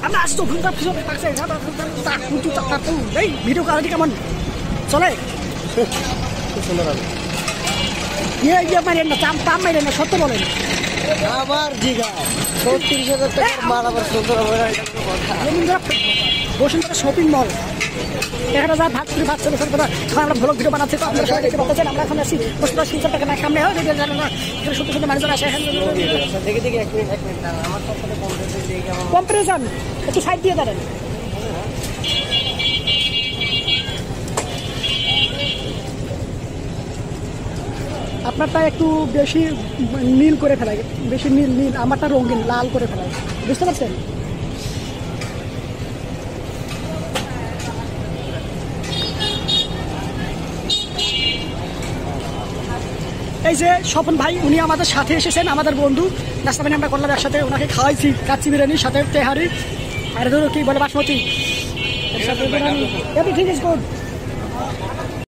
আমরা আসছি তো ঘুমটা পিছনে থাকছে কিন্তু এই ভিডিও কোয়ালিটি কেমন চলে? খুব সুন্দর হবে। ইয়ে মারেন না, চাম মারেন না, সত্য বলেন। আবার জিগা ৩৬,০০০ টাকার মাল আবার সুন্দর হবে না, এটা কোনো কথা। বসুন্ধরা শপিং মল এখানে যা ভাত করে ভাত চলে এখন আমরা ভ্লগ ভিডিও বানাচ্ছি, তো আপনারা সবাই দেখতে পাচ্ছেন। আমরা এখন আসছি বসুন্ধরা শিলচর টাকা না সামনে হয় জানেন না, এখানে সুন্দর সুন্দর মানুষজন আসে। দেখি দেখি 1 মিনিট দাঁড়ান, আমার সব সাথে কম্পারিজন একটু সাইড দিয়ে দাঁড়ান। আপনারটা একটু বেশি নীল করে ফেলায়, বেশি নীল নীল, আমারটা রঙিন লাল করে ফেলায়, বুঝতে পারছেন? এই যে স্বপন ভাই, উনি আমাদের সাথে এসেছেন, আমাদের বন্ধু। নাস্তা পানি আমরা করলাম একসাথে, ওনাকে খাওয়াইছি কাচ্চি বিরিয়ানির সাথে তেহারি আর ধরো কি বলে বাসমতি, এর সাথে ঠিক আছে।